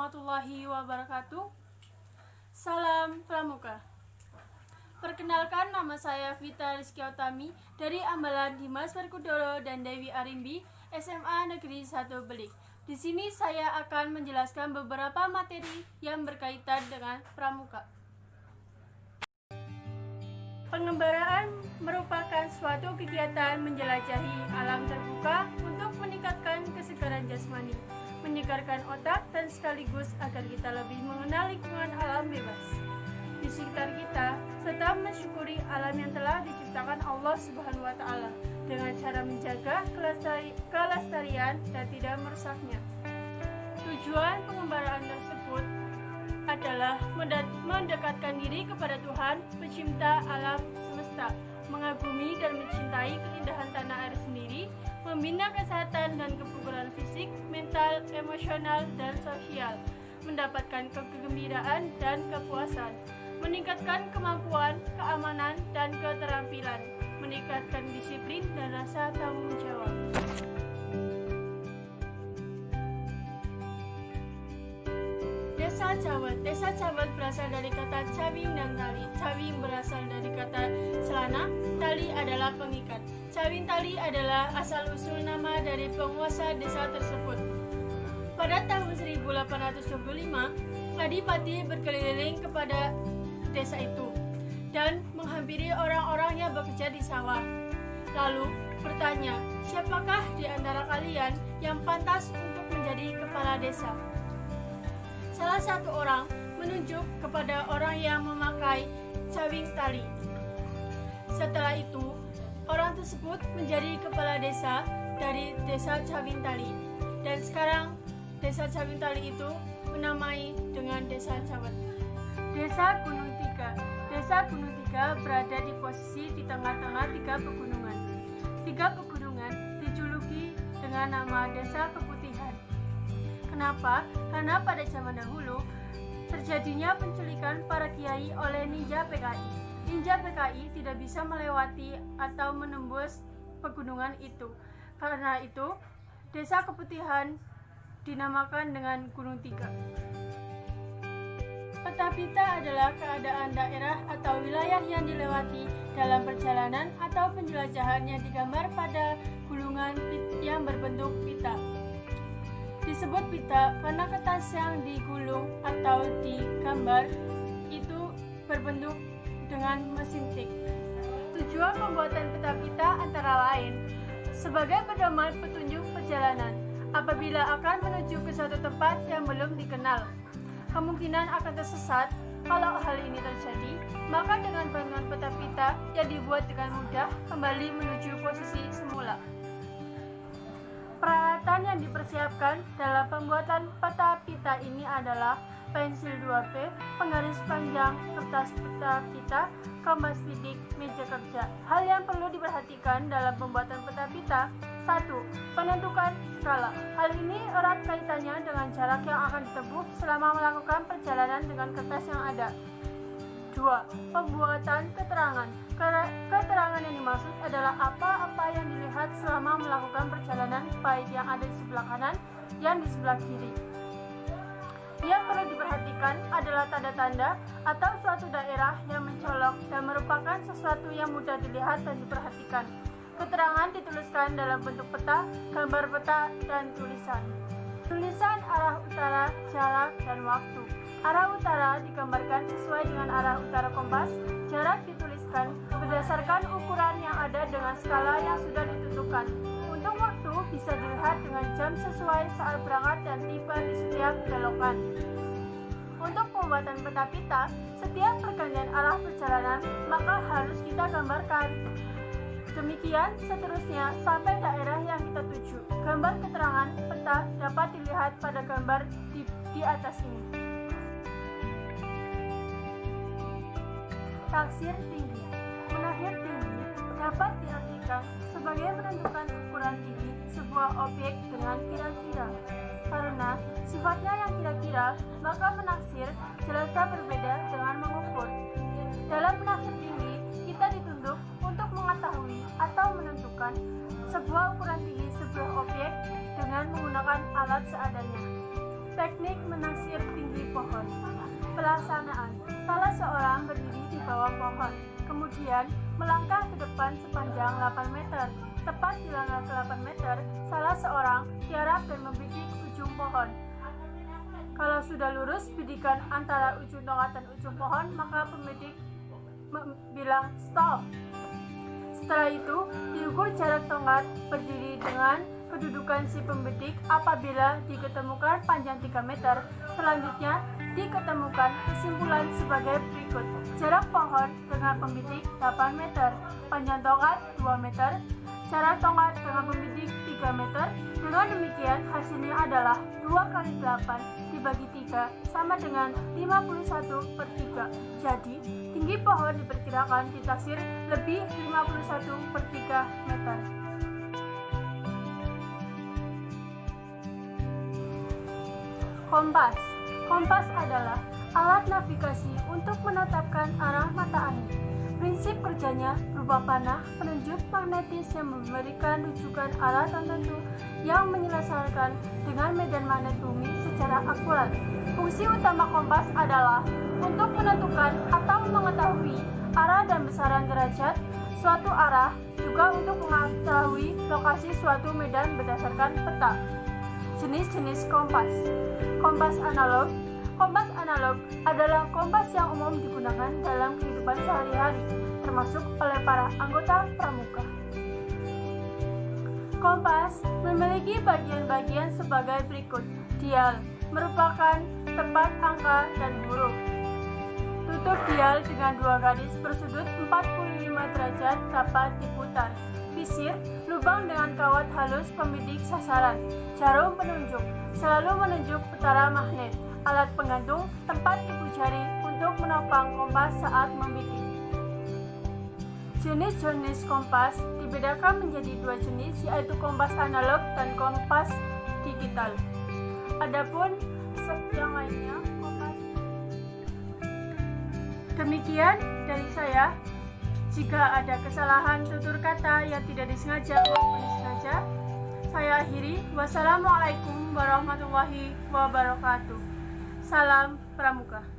warahmatullahi wabarakatuh. Salam Pramuka. Perkenalkan, nama saya Vita Rizky Utami dari Ambalan Dimas Werkudara dan Dewi Arimbi, SMA Negeri 1 Belik. Di sini saya akan menjelaskan beberapa materi yang berkaitan dengan pramuka. Pengembaraan merupakan suatu kegiatan menjelajahi alam terbuka untuk meningkatkan kesegaran jasmani, menyegarkan otak, dan sekaligus agar kita lebih mengenal lingkungan alam bebas di sekitar kita, serta mensyukuri alam yang telah diciptakan Allah Subhanahu wa Ta'ala dengan cara menjaga kelestarian dan tidak merusaknya. Tujuan pengembaraan tersebut adalah mendekatkan diri kepada Tuhan, pencipta alam semesta, mengagumi dan mencintai keindahan tanah air sendiri, membina kesehatan dan kebugaran fisik, mental, emosional, dan sosial, mendapatkan kegembiraan dan kepuasan, meningkatkan kemampuan, keamanan, dan keterampilan, meningkatkan disiplin dan rasa tanggung jawab. Desa Cawet berasal dari kata cawing dan tali. Cawing berasal dari kata celana, tali adalah pengikat. Cawing tali adalah asal-usul nama dari penguasa desa tersebut. Pada tahun 1825, Adipati berkeliling kepada desa itu dan menghampiri orang-orang yang bekerja di sawah. Lalu bertanya, siapakah di antara kalian yang pantas untuk menjadi kepala desa? Salah satu orang menunjuk kepada orang yang memakai cawing tali. Setelah itu, orang tersebut menjadi kepala desa dari desa Cawing Tali. Dan sekarang desa Cawing Tali itu menamai dengan desa Cawet. Desa Gunung Tiga. Desa Gunung Tiga berada di posisi di tengah-tengah tiga pegunungan. Tiga pegunungan dijuluki dengan nama Desa Keputihan. Kenapa? Karena pada zaman dahulu terjadinya penculikan para kiai oleh ninja PKI. Ninja PKI tidak bisa melewati atau menembus pegunungan itu. Karena itu, Desa Keputihan dinamakan dengan Gunung Tiga. Peta pita adalah keadaan daerah atau wilayah yang dilewati dalam perjalanan atau penjelajahan yang digambar pada gulungan yang berbentuk pita. Disebut pita karena kertas yang digulung atau digambar itu berbentuk dengan mesin tik. Tujuan pembuatan peta pita antara lain sebagai pedoman petunjuk perjalanan apabila akan menuju ke suatu tempat yang belum dikenal. Kemungkinan akan tersesat. Kalau hal ini terjadi, maka dengan bantuan peta pita yang dibuat dengan mudah kembali menuju posisi semula. Peralatan yang dipersiapkan dalam pembuatan peta pita ini adalah pensil 2B, penggaris panjang, kertas peta pita, kompas bidik, meja kerja. Hal yang perlu diperhatikan dalam pembuatan peta pita: 1. Penentukan skala. Hal ini erat kaitannya dengan jarak yang akan ditempuh selama melakukan perjalanan dengan kertas yang ada. 2. Pembuatan keterangan. Keterangan yang dimaksud adalah apa-apa yang dilihat selama melakukan perjalanan, baik yang ada di sebelah kanan yang di sebelah kiri. Yang perlu diperhatikan adalah tanda-tanda atau suatu daerah yang mencolok dan merupakan sesuatu yang mudah dilihat dan diperhatikan. Keterangan dituliskan dalam bentuk peta, gambar peta, dan tulisan. Tulisan arah utara, jarak, dan waktu. Arah utara digambarkan sesuai dengan arah utara kompas. Jarak dituliskan berdasarkan ukuran yang ada dengan skala yang sudah ditentukan. Untuk waktu bisa dilihat dengan jam sesuai saat berangkat dan tiba di setiap belokan. Untuk pembuatan peta pita, setiap pergantian arah perjalanan maka harus kita gambarkan. Demikian seterusnya sampai daerah yang kita tuju. Gambar keterangan peta dapat dilihat pada gambar di atas ini. Taksir tinggi. Menaksir tinggi dapat diartikan sebagai menentukan ukuran tinggi sebuah objek dengan kira-kira. Karena sifatnya yang kira-kira, maka menaksir jelasnya berbeda dengan mengukur. Dalam menaksir tinggi, kita dituntut untuk mengetahui atau menentukan sebuah ukuran tinggi sebuah objek dengan menggunakan alat seadanya. Teknik menasir tinggi pohon. Pelaksanaan. Salah seorang berdiri di bawah pohon, kemudian melangkah ke depan sepanjang 8 meter. Tepat di langkah ke 8 meter, salah seorang tiarap dan membidik ujung pohon. Kalau sudah lurus bidikan antara ujung tongkat dan ujung pohon, maka pembidik bilang stop. Setelah itu, diukur jarak tongkat berdiri dengan kedudukan si pembidik. Apabila diketemukan panjang 3 meter, selanjutnya diketemukan kesimpulan sebagai berikut. Jarak pohon dengan pembidik 8 meter, panjang tongkat 2 meter, jarak tongkat dengan pembidik 3 meter. Dengan demikian, hasilnya adalah 2 kali 8 dibagi 3 sama dengan 51/3. Jadi, tinggi pohon diperkirakan ditaksir lebih 51/3 meter. Kompas. Kompas adalah alat navigasi untuk menetapkan arah mata angin. Prinsip kerjanya berupa panah penunjuk magnetis yang memberikan rujukan arah tertentu yang menyelesaikan dengan medan magnet bumi secara akurat. Fungsi utama kompas adalah untuk menentukan atau mengetahui arah dan besaran derajat suatu arah, juga untuk mengetahui lokasi suatu medan berdasarkan peta. Jenis-jenis kompas. Kompas analog. Kompas analog adalah kompas yang umum digunakan dalam kehidupan sehari-hari, termasuk oleh para anggota pramuka. Kompas memiliki bagian-bagian sebagai berikut. Dial merupakan tempat angka dan huruf. Tutup dial dengan 2 garis bersudut 45 derajat dapat diputar. Visir, lubang dengan kawat halus pembidik sasaran. Jarum penunjuk, selalu menunjuk utara magnet. Alat penggantung, tempat ibu jari untuk menopang kompas saat membidik. Jenis-jenis kompas dibedakan menjadi 2 jenis, yaitu kompas analog dan kompas digital. Adapun yang lainnya, kompas. Demikian dari saya. Jika ada kesalahan tutur kata yang tidak disengaja maupun disengaja, saya akhiri. Wassalamualaikum warahmatullahi wabarakatuh. Salam Pramuka.